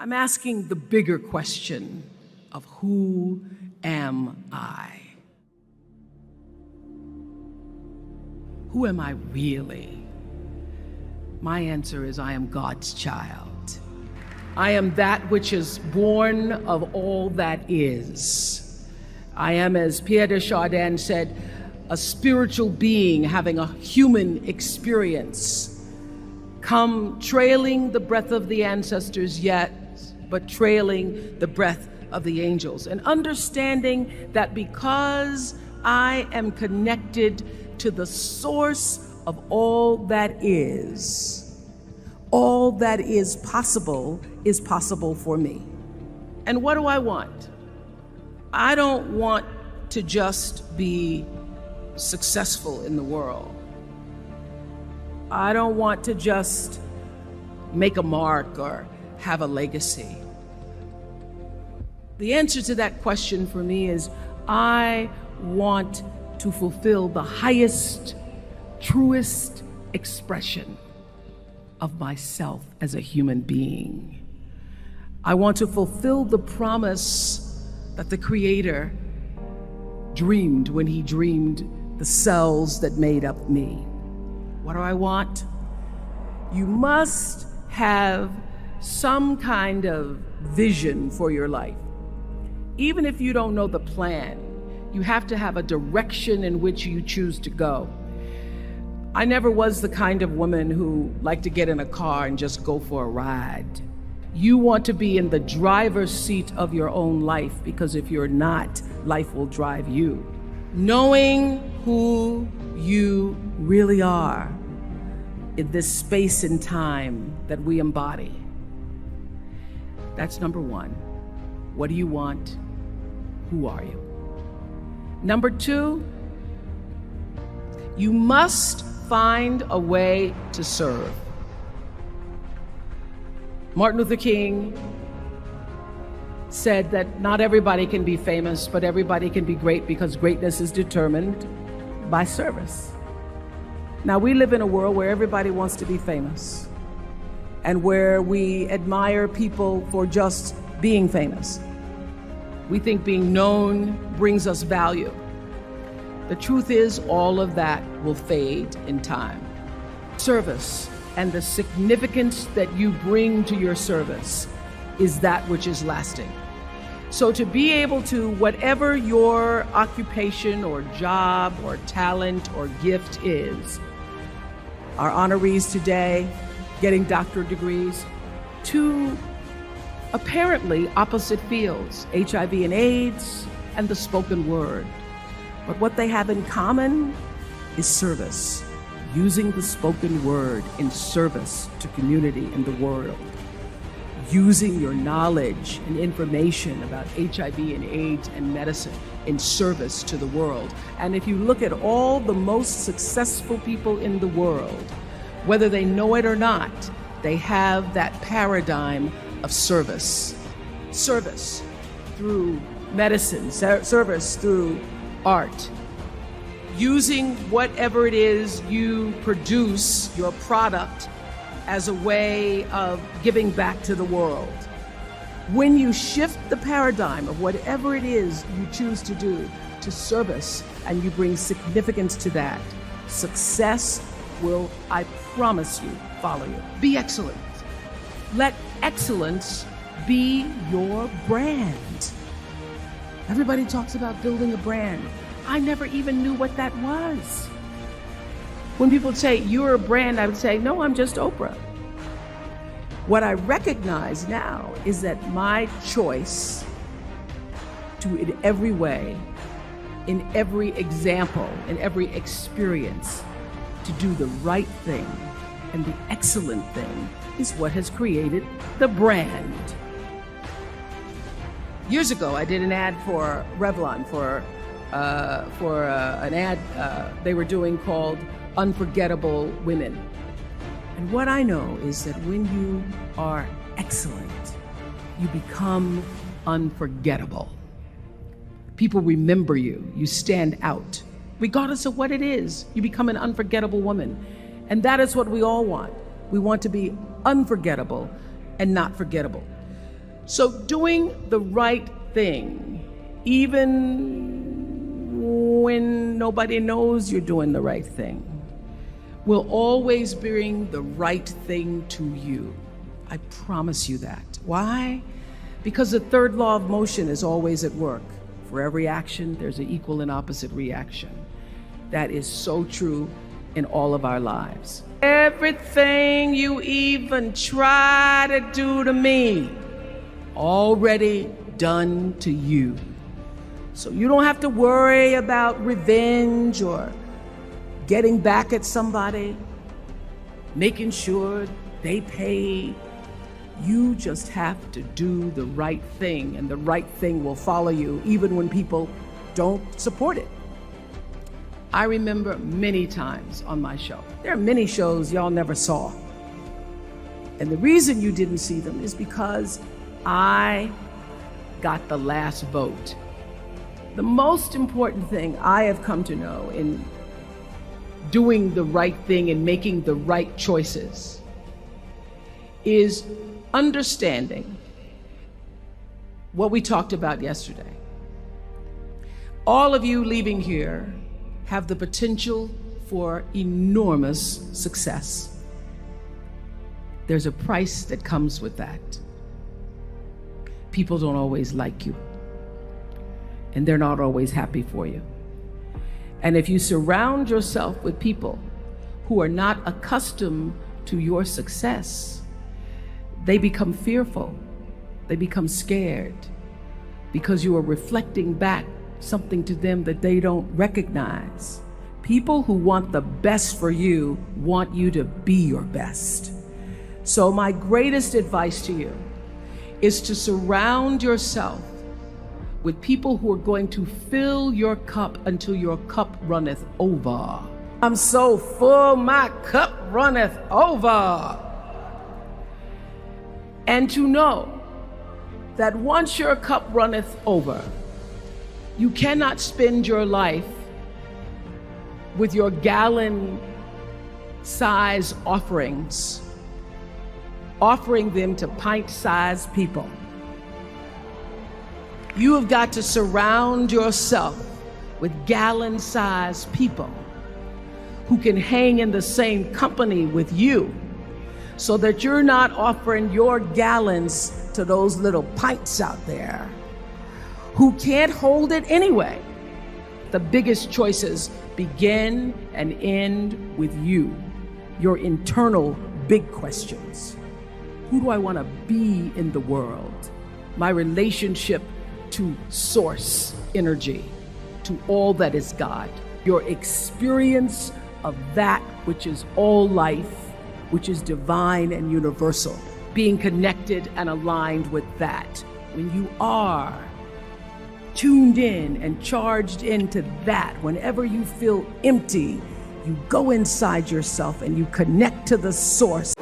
I'm asking the bigger question of who am I? Who am I really? My answer is I am God's child. I am that which is born of all that is. I am, as Pierre de Chardin said, a spiritual being having a human experience, come trailing the breath of the ancestors yet, but trailing the breath of the angels, and understanding that because I am connected to the source of all that is possible for me. And what do I want? I don't want to just be successful in the world. I don't want to just make a mark or have a legacy. The answer to that question for me is I want to fulfill the highest, truest expression of myself as a human being. I want to fulfill the promise that the Creator dreamed when He dreamed the cells that made up me. What do I want? You must have some kind of vision for your life. Even if you don't know the plan, you have to have a direction in which you choose to go. I never was the kind of woman who liked to get in a car and just go for a ride. You want to be in the driver's seat of your own life, because if you're not, life will drive you. Knowing who you really are in this space and time that we embody. That's number one. What do you want? Who are you? Number two, you must find a way to serve. Martin Luther King said that not everybody can be famous, but everybody can be great, because greatness is determined by service. Now, we live in a world where everybody wants to be famous and where we admire people for just being famous. We think being known brings us value. The truth is, all of that will fade in time. Service and the significance that you bring to your service is that which is lasting. So to be able to, whatever your occupation or job or talent or gift is, our honorees today getting doctorate degrees, to apparently opposite fields, HIV and AIDS and the spoken word. But what they have in common is service, using the spoken word in service to community and the world, using your knowledge and information about HIV and AIDS and medicine in service to the world. And if you look at all the most successful people in the world, whether they know it or not, they have that paradigm of service. Service through medicine, service through art. Using whatever it is you produce, your product, as a way of giving back to the world. When you shift the paradigm of whatever it is you choose to do to service, and you bring significance to that, success will, I promise you, follow you. Be excellent. Let excellence be your brand. Everybody talks about building a brand. I never even knew what that was. When people say, you're a brand, I would say, no, I'm just Oprah. What I recognize now is that my choice to, in every way, in every example, in every experience, to do the right thing and the excellent thing is what has created the brand. Years ago, I did an ad for Revlon for an ad they were doing called Unforgettable Women. And what I know is that when you are excellent, you become unforgettable. People remember you. You stand out. Regardless of what it is, you become an unforgettable woman. And that is what we all want. We want to be unforgettable and not forgettable. So doing the right thing, even when nobody knows you're doing the right thing, will always bring the right thing to you. I promise you that. Why? Because the third law of motion is always at work. For every action, there's an equal and opposite reaction. That is so true in all of our lives. Everything you even try to do to me, already done to you. So you don't have to worry about revenge or getting back at somebody, making sure they pay. You just have to do the right thing, and the right thing will follow you even when people don't support it. I remember many times on my show. There are many shows y'all never saw. And the reason you didn't see them is because I got the last vote. The most important thing I have come to know in doing the right thing and making the right choices is understanding what we talked about yesterday. All of you leaving here have the potential for enormous success. There's a price that comes with that. People don't always like you, and they're not always happy for you. And if you surround yourself with people who are not accustomed to your success, they become fearful, they become scared, because you are reflecting back something to them that they don't recognize. People who want the best for you want you to be your best. So my greatest advice to you is to surround yourself with people who are going to fill your cup until your cup runneth over. I'm so full, my cup runneth over. And to know that once your cup runneth over, you cannot spend your life with your gallon-size offerings, offering them to pint-sized people. You have got to surround yourself with gallon-sized people who can hang in the same company with you, so that you're not offering your gallons to those little pints out there who can't hold it anyway. The biggest choices begin and end with you, your internal big questions. Who do I want to be in the world? My relationship to source energy, to all that is God. Your experience of that which is all life, which is divine and universal. Being connected and aligned with that. When you are tuned in and charged into that, whenever you feel empty, you go inside yourself and you connect to the source.